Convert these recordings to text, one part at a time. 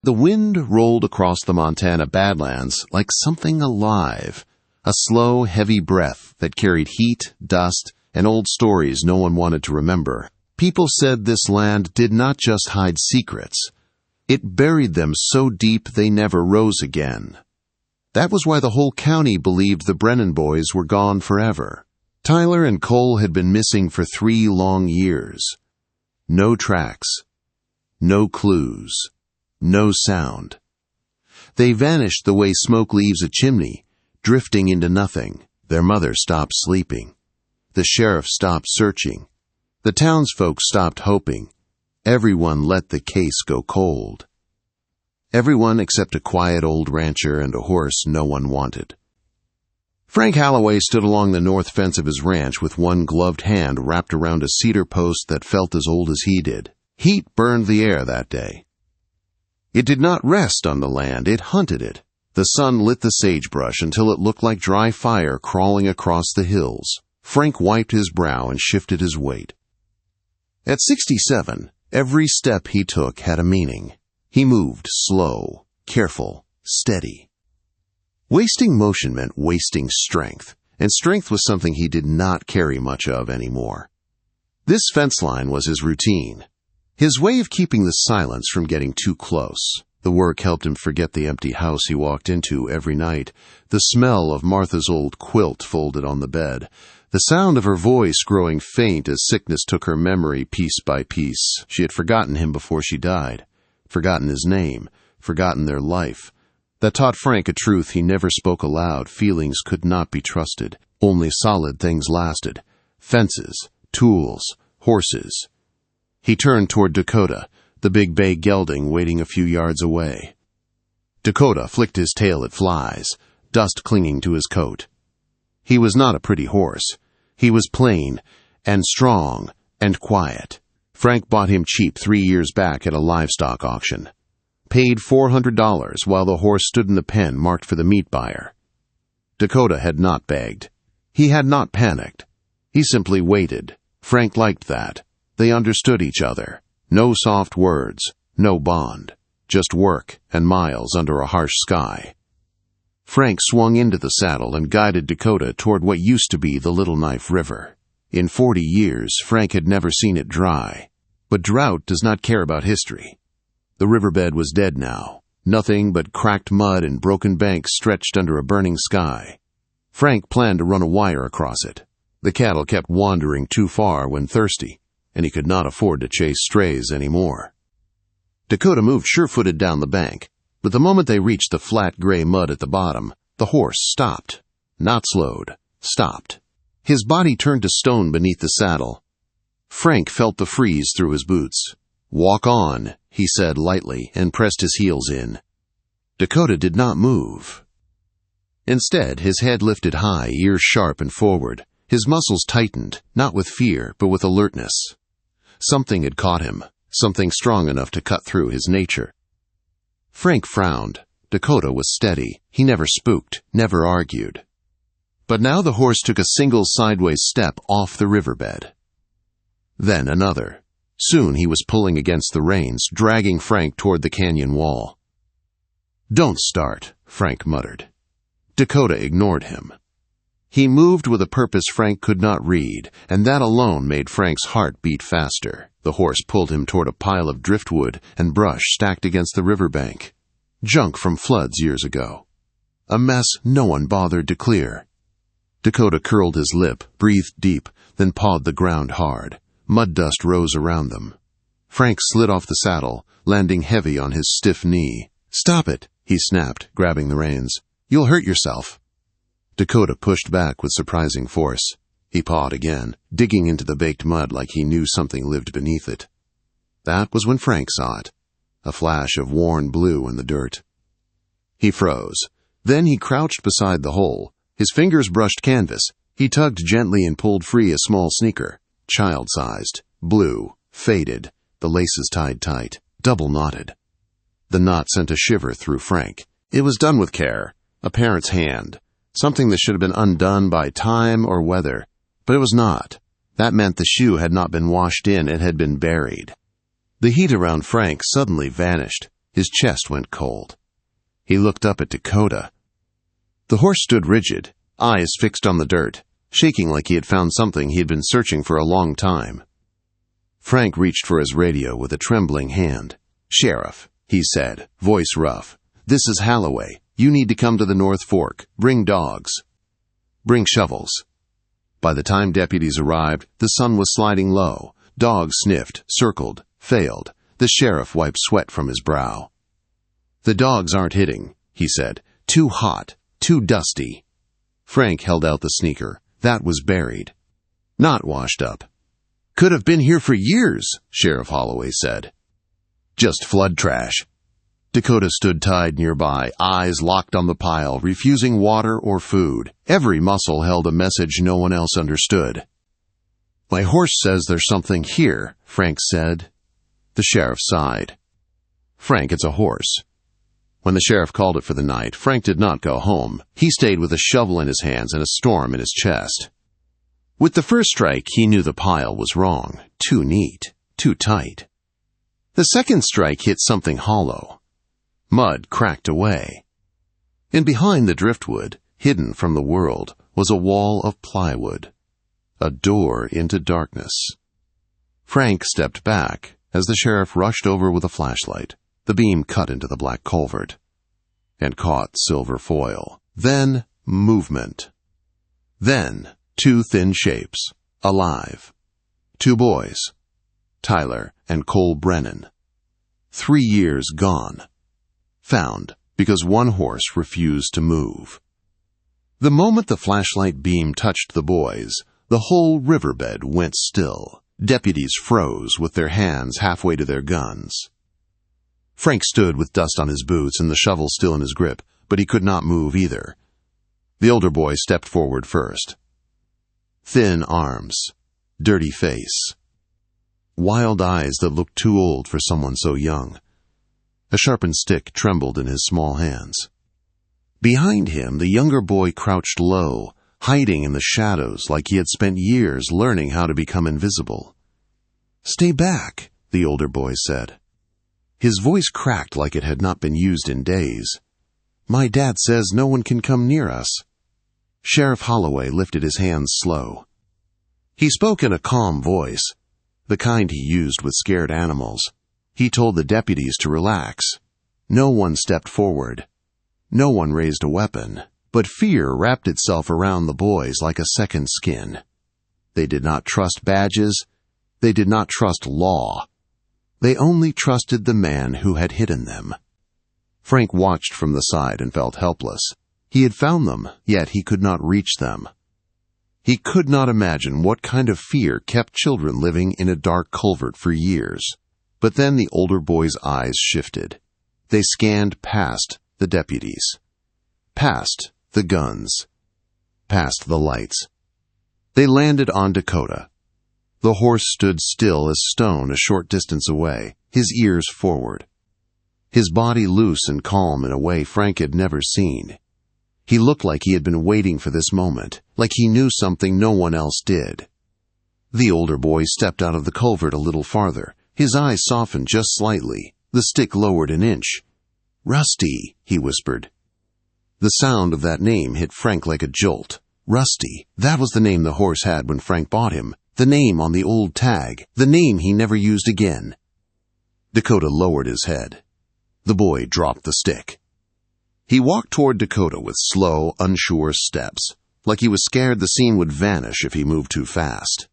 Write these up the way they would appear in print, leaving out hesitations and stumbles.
The wind rolled across the Montana Badlands like something alive, a slow, heavy breath that carried heat, dust, and old stories no one wanted to remember. People said this land did not just hide secrets. It buried them so deep they never rose again. That was why the whole county believed the Brennan boys were gone forever. Tyler and Cole had been missing for 3 long years. No tracks. No clues. No sound. They vanished the way smoke leaves a chimney, drifting into nothing. Their mother stopped sleeping. The sheriff stopped searching. The townsfolk stopped hoping. Everyone let the case go cold. Everyone except a quiet old rancher and a horse no one wanted. Frank Holloway stood along the north fence of his ranch with one gloved hand wrapped around a cedar post that felt as old as he did. Heat burned the air that day. It did not rest on the land, it hunted it. The sun lit the sagebrush until it looked like dry fire crawling across the hills. Frank wiped his brow and shifted his weight. At 67, every step he took had a meaning. He moved slow, careful, steady. Wasting motion meant wasting strength, and strength was something he did not carry much of anymore. This fence line was his routine. His way of keeping the silence from getting too close. The work helped him forget the empty house he walked into every night, the smell of Martha's old quilt folded on the bed, the sound of her voice growing faint as sickness took her memory piece by piece. She had forgotten him before she died, forgotten his name, forgotten their life. That taught Frank a truth he never spoke aloud. Feelings could not be trusted. Only solid things lasted. Fences, tools, horses. He turned toward Dakota, the big bay gelding waiting a few yards away. Dakota flicked his tail at flies, dust clinging to his coat. He was not a pretty horse. He was plain, and strong, and quiet. Frank bought him cheap 3 years back at a livestock auction. Paid $400 while the horse stood in the pen marked for the meat buyer. Dakota had not begged. He had not panicked. He simply waited. Frank liked that. They understood each other. No soft words, no bond. Just work and miles under a harsh sky. Frank swung into the saddle and guided Dakota toward what used to be the Little Knife River. In 40 years, Frank had never seen it dry. But drought does not care about history. The riverbed was dead now. Nothing but cracked mud and broken banks stretched under a burning sky. Frank planned to run a wire across it. The cattle kept wandering too far when thirsty, and he could not afford to chase strays anymore. Dakota moved sure-footed down the bank, but the moment they reached the flat gray mud at the bottom, the horse stopped. Not slowed, stopped. His body turned to stone beneath the saddle. Frank felt the freeze through his boots. "Walk on," he said lightly, and pressed his heels in. Dakota did not move. Instead, his head lifted high, ears sharp and forward. His muscles tightened, not with fear, but with alertness. Something had caught him, something strong enough to cut through his nature. Frank frowned. Dakota was steady. He never spooked, never argued. But now the horse took a single sideways step off the riverbed. Then another. Soon he was pulling against the reins, dragging Frank toward the canyon wall. "Don't start," Frank muttered. Dakota ignored him. He moved with a purpose Frank could not read, and that alone made Frank's heart beat faster. The horse pulled him toward a pile of driftwood and brush stacked against the riverbank. Junk from floods years ago. A mess no one bothered to clear. Dakota curled his lip, breathed deep, then pawed the ground hard. Mud dust rose around them. Frank slid off the saddle, landing heavy on his stiff knee. "Stop it," he snapped, grabbing the reins. "You'll hurt yourself." Dakota pushed back with surprising force. He pawed again, digging into the baked mud like he knew something lived beneath it. That was when Frank saw it, a flash of worn blue in the dirt. He froze. Then he crouched beside the hole. His fingers brushed canvas. He tugged gently and pulled free a small sneaker, child-sized, blue, faded, the laces tied tight, double-knotted. The knot sent a shiver through Frank. It was done with care, a parent's hand. Something that should have been undone by time or weather. But it was not. That meant the shoe had not been washed in, it had been buried. The heat around Frank suddenly vanished. His chest went cold. He looked up at Dakota. The horse stood rigid, eyes fixed on the dirt, shaking like he had found something he had been searching for a long time. Frank reached for his radio with a trembling hand. "Sheriff," he said, voice rough. "This is Holloway. You need to come to the North Fork. Bring dogs. Bring shovels." By the time deputies arrived, the sun was sliding low. Dogs sniffed, circled, failed. The sheriff wiped sweat from his brow. "The dogs aren't hitting," he said. "Too hot, too dusty." Frank held out the sneaker. That was buried. Not washed up. "Could have been here for years," Sheriff Holloway said. "Just flood trash." Dakota stood tied nearby, eyes locked on the pile, refusing water or food. Every muscle held a message no one else understood. "My horse says there's something here," Frank said. The sheriff sighed. "Frank, it's a horse." When the sheriff called it for the night, Frank did not go home. He stayed with a shovel in his hands and a storm in his chest. With the first strike, he knew the pile was wrong. Too neat. Too tight. The second strike hit something hollow. Mud cracked away. And behind the driftwood, hidden from the world, was a wall of plywood. A door into darkness. Frank stepped back as the sheriff rushed over with a flashlight. The beam cut into the black culvert and caught silver foil. Then movement. Then two thin shapes, alive. Two boys, Tyler and Cole Brennan. 3 years gone. Found because one horse refused to move. The moment the flashlight beam touched the boys, the whole riverbed went still. Deputies froze with their hands halfway to their guns. Frank stood with dust on his boots and the shovel still in his grip, but he could not move either. The older boy stepped forward first. Thin arms, dirty face, wild eyes that looked too old for someone so young. A sharpened stick trembled in his small hands. Behind him, the younger boy crouched low, hiding in the shadows like he had spent years learning how to become invisible. "Stay back," the older boy said. His voice cracked like it had not been used in days. "My dad says no one can come near us." Sheriff Holloway lifted his hands slow. He spoke in a calm voice, the kind he used with scared animals. He told the deputies to relax. No one stepped forward. No one raised a weapon. But fear wrapped itself around the boys like a second skin. They did not trust badges. They did not trust law. They only trusted the man who had hidden them. Frank watched from the side and felt helpless. He had found them, yet he could not reach them. He could not imagine what kind of fear kept children living in a dark culvert for years. But then the older boy's eyes shifted. They scanned past the deputies, past the guns, past the lights. They landed on Dakota. The horse stood still as stone a short distance away, his ears forward. His body loose and calm in a way Frank had never seen. He looked like he had been waiting for this moment, like he knew something no one else did. The older boy stepped out of the culvert a little farther. His eyes softened just slightly, the stick lowered an inch. "Rusty," he whispered. The sound of that name hit Frank like a jolt. Rusty, that was the name the horse had when Frank bought him. The name on the old tag, the name he never used again. Dakota lowered his head. The boy dropped the stick. He walked toward Dakota with slow, unsure steps, like he was scared the scene would vanish if he moved too fast.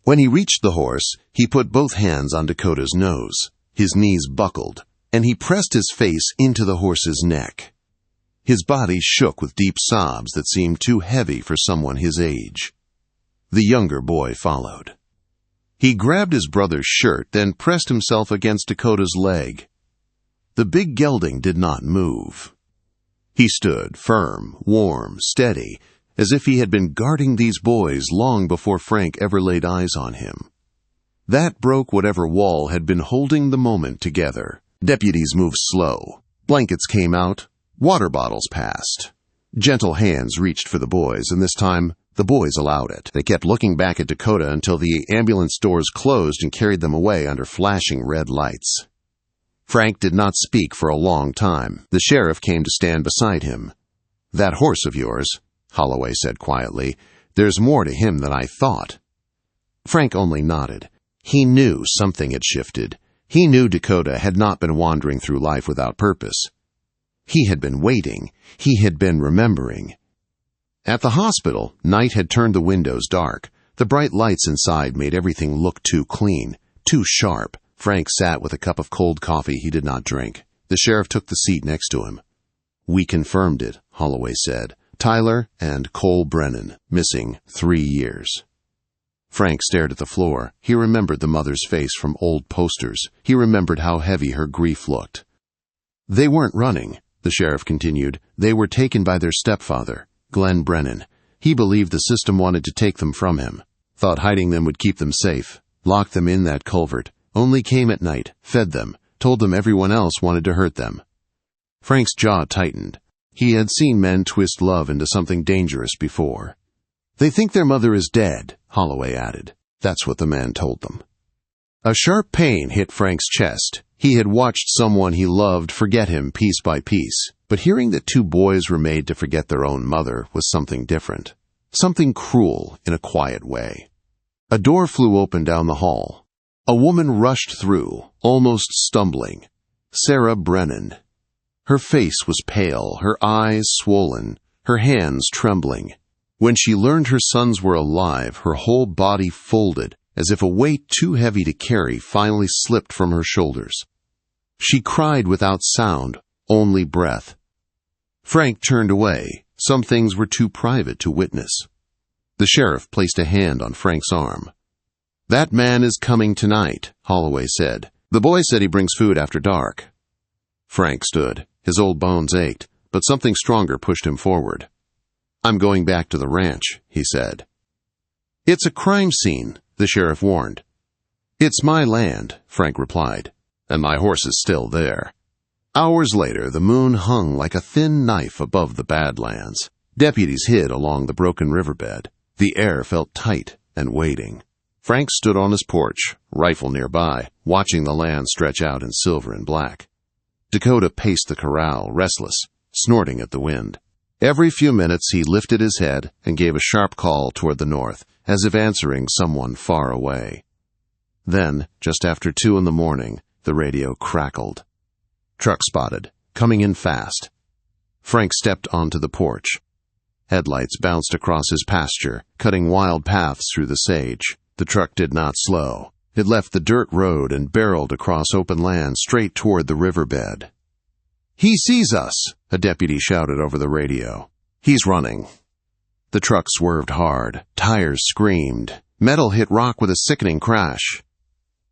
When he reached the horse, he put both hands on Dakota's nose. His knees buckled, and he pressed his face into the horse's neck. His body shook with deep sobs that seemed too heavy for someone his age. The younger boy followed. He grabbed his brother's shirt, then pressed himself against Dakota's leg. The big gelding did not move. He stood firm, warm, steady, as if he had been guarding these boys long before Frank ever laid eyes on him. That broke whatever wall had been holding the moment together. Deputies moved slow. Blankets came out. Water bottles passed. Gentle hands reached for the boys, and this time the boys allowed it. They kept looking back at Dakota until the ambulance doors closed and carried them away under flashing red lights. Frank did not speak for a long time. The sheriff came to stand beside him. "That horse of yours," Holloway said quietly, "there's more to him than I thought." Frank only nodded. He knew something had shifted. He knew Dakota had not been wandering through life without purpose. He had been waiting. He had been remembering. At the hospital, night had turned the windows dark. The bright lights inside made everything look too clean, too sharp. Frank sat with a cup of cold coffee he did not drink. The sheriff took the seat next to him. "We confirmed it," Holloway said. "Tyler and Cole Brennan, missing 3 years." Frank stared at the floor. He remembered the mother's face from old posters. He remembered how heavy her grief looked. "They weren't running," the sheriff continued. "They were taken by their stepfather, Glenn Brennan. He believed the system wanted to take them from him. Thought hiding them would keep them safe. Locked them in that culvert. Only came at night, fed them, told them everyone else wanted to hurt them." Frank's jaw tightened. He had seen men twist love into something dangerous before. "They think their mother is dead," Holloway added. "That's what the man told them." A sharp pain hit Frank's chest. He had watched someone he loved forget him piece by piece, but hearing that 2 boys were made to forget their own mother was something different. Something cruel in a quiet way. A door flew open down the hall. A woman rushed through, almost stumbling. Sarah Brennan. Her face was pale, her eyes swollen, her hands trembling. When she learned her sons were alive, her whole body folded, as if a weight too heavy to carry finally slipped from her shoulders. She cried without sound, only breath. Frank turned away. Some things were too private to witness. The sheriff placed a hand on Frank's arm. "That man is coming tonight," Holloway said. "The boy said he brings food after dark." Frank stood. His old bones ached, but something stronger pushed him forward. "I'm going back to the ranch," he said. "It's a crime scene," the sheriff warned. "It's my land," Frank replied, "and my horse is still there." Hours later, the moon hung like a thin knife above the Badlands. Deputies hid along the broken riverbed. The air felt tight and waiting. Frank stood on his porch, rifle nearby, watching the land stretch out in silver and black. Dakota paced the corral, restless, snorting at the wind. Every few minutes he lifted his head and gave a sharp call toward the north, as if answering someone far away. Then, just after 2 a.m, the radio crackled. Truck spotted, coming in fast. Frank stepped onto the porch. Headlights bounced across his pasture, cutting wild paths through the sage. The truck did not slow. It left the dirt road and barreled across open land straight toward the riverbed. "He sees us," a deputy shouted over the radio. "He's running." The truck swerved hard. Tires screamed. Metal hit rock with a sickening crash.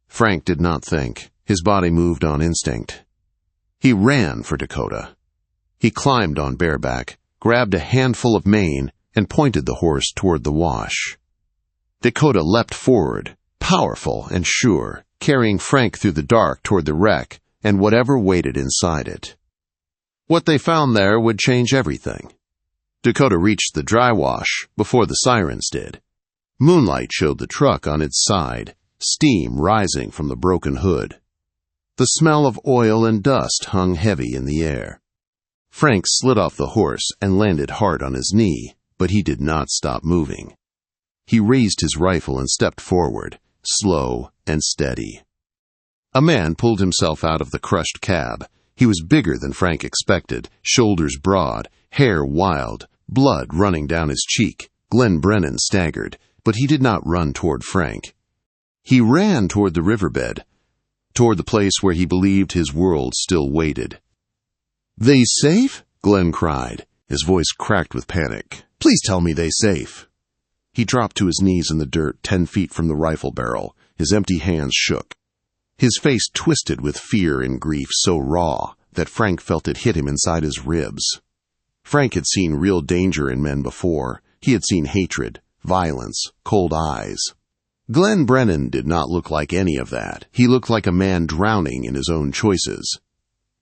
Frank did not think. His body moved on instinct. He ran for Dakota. He climbed on bareback, grabbed a handful of mane, and pointed the horse toward the wash. Dakota leapt forward, powerful and sure, carrying Frank through the dark toward the wreck and whatever waited inside it. What they found there would change everything. Dakota reached the dry wash before the sirens did. Moonlight showed the truck on its side, steam rising from the broken hood. The smell of oil and dust hung heavy in the air. Frank slid off the horse and landed hard on his knee, but he did not stop moving. He raised his rifle and stepped forward, slow and steady. A man pulled himself out of the crushed cab. He was bigger than Frank expected, shoulders broad, hair wild, blood running down his cheek. Glenn Brennan staggered, but he did not run toward Frank. He ran toward the riverbed, toward the place where he believed his world still waited. "They safe?" Glenn cried. His voice cracked with panic. "Please tell me they safe." He dropped to his knees in the dirt 10 feet from the rifle barrel. His empty hands shook. His face twisted with fear and grief so raw that Frank felt it hit him inside his ribs. Frank had seen real danger in men before. He had seen hatred, violence, cold eyes. Glenn Brennan did not look like any of that. He looked like a man drowning in his own choices.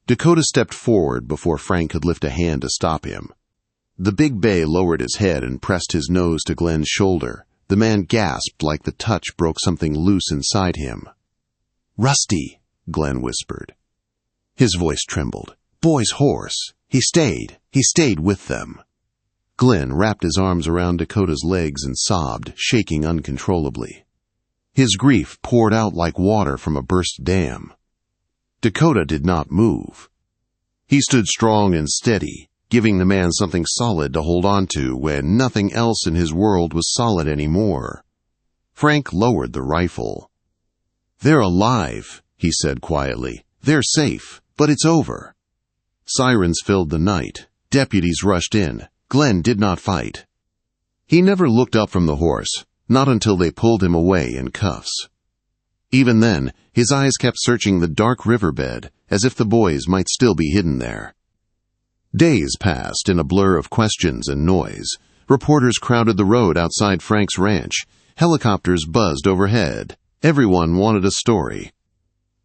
Dakota stepped forward before Frank could lift a hand to stop him. The big bay lowered his head and pressed his nose to Glenn's shoulder. The man gasped like the touch broke something loose inside him. "Rusty," Glenn whispered. His voice trembled. Boy's horse. He stayed with them. Glenn wrapped his arms around Dakota's legs and sobbed, shaking uncontrollably. His grief poured out like water from a burst dam. Dakota did not move. He stood strong and steady, giving the man something solid to hold on to when nothing else in his world was solid anymore. Frank lowered the rifle. "They're alive," he said quietly. "They're safe, but it's over." Sirens filled the night. Deputies rushed in. Glenn did not fight. He never looked up from the horse, not until they pulled him away in cuffs. Even then, his eyes kept searching the dark riverbed, as if the boys might still be hidden there. Days passed in a blur of questions and noise. Reporters crowded the road outside Frank's ranch. Helicopters buzzed overhead. Everyone wanted a story.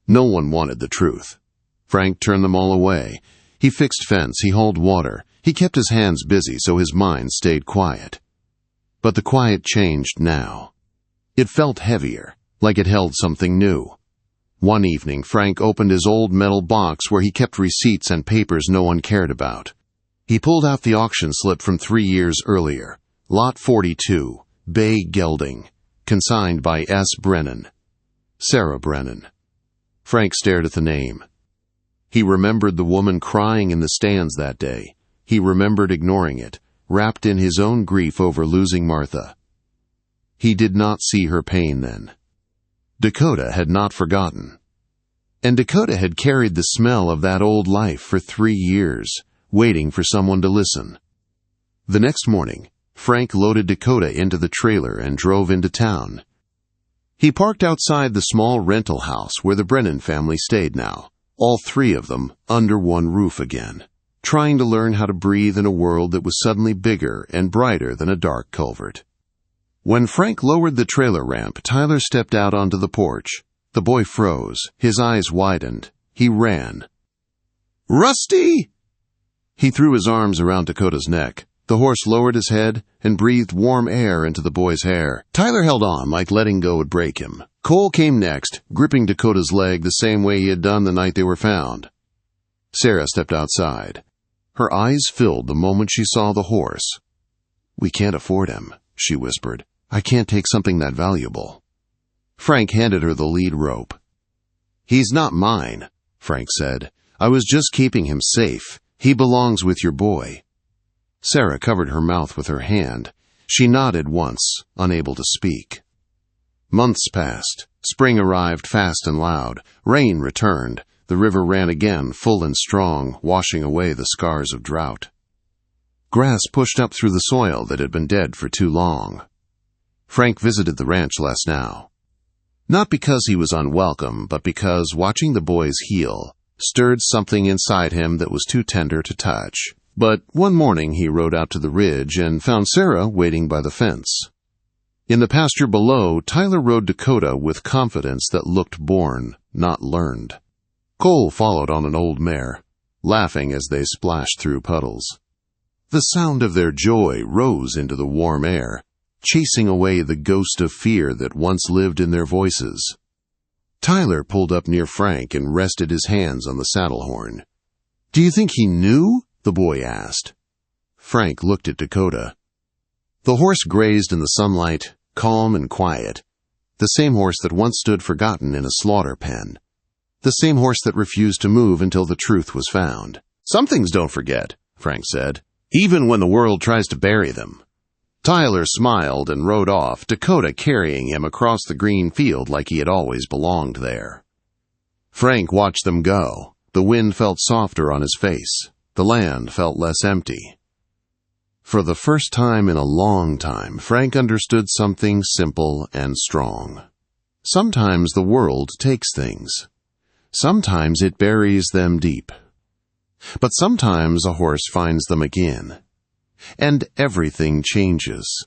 No one wanted the truth. Frank turned them all away. He fixed fence, he hauled water. He kept his hands busy so his mind stayed quiet. But the quiet changed now. It felt heavier, like it held something new. One evening, Frank opened his old metal box where he kept receipts and papers no one cared about. He pulled out the auction slip from 3 years earlier. Lot 42, Bay Gelding, consigned by S. Brennan. Sarah Brennan. Frank stared at the name. He remembered the woman crying in the stands that day. He remembered ignoring it, wrapped in his own grief over losing Martha. He did not see her pain then. Dakota had not forgotten. And Dakota had carried the smell of that old life for 3 years, waiting for someone to listen. The next morning, Frank loaded Dakota into the trailer and drove into town. He parked outside the small rental house where the Brennan family stayed now, all 3 of them under one roof again, trying to learn how to breathe in a world that was suddenly bigger and brighter than a dark culvert. When Frank lowered the trailer ramp, Tyler stepped out onto the porch. The boy froze. His eyes widened. He ran. "Rusty!" He threw his arms around Dakota's neck. The horse lowered his head and breathed warm air into the boy's hair. Tyler held on like letting go would break him. Cole came next, gripping Dakota's leg the same way he had done the night they were found. Sarah stepped outside. Her eyes filled the moment she saw the horse. "We can't afford him," she whispered. "I can't take something that valuable." Frank handed her the lead rope. "He's not mine," Frank said. "I was just keeping him safe. He belongs with your boy." Sarah covered her mouth with her hand. She nodded once, unable to speak. Months passed. Spring arrived fast and loud. Rain returned. The river ran again, full and strong, washing away the scars of drought. Grass pushed up through the soil that had been dead for too long. Frank visited the ranch less now. Not because he was unwelcome, but because watching the boys heal stirred something inside him that was too tender to touch. But one morning he rode out to the ridge and found Sarah waiting by the fence. In the pasture below, Tyler rode Dakota with confidence that looked born, not learned. Cole followed on an old mare, laughing as they splashed through puddles. The sound of their joy rose into the warm air, chasing away the ghost of fear that once lived in their voices. Tyler pulled up near Frank and rested his hands on the saddle horn. "Do you think he knew?" the boy asked. Frank looked at Dakota. The horse grazed in the sunlight, calm and quiet. The same horse that once stood forgotten in a slaughter pen. The same horse that refused to move until the truth was found. "Some things don't forget," Frank said, "even when the world tries to bury them." Tyler smiled and rode off, Dakota carrying him across the green field like he had always belonged there. Frank watched them go. The wind felt softer on his face. The land felt less empty. For the first time in a long time, Frank understood something simple and strong. Sometimes the world takes things. Sometimes it buries them deep. But sometimes a horse finds them again. And everything changes.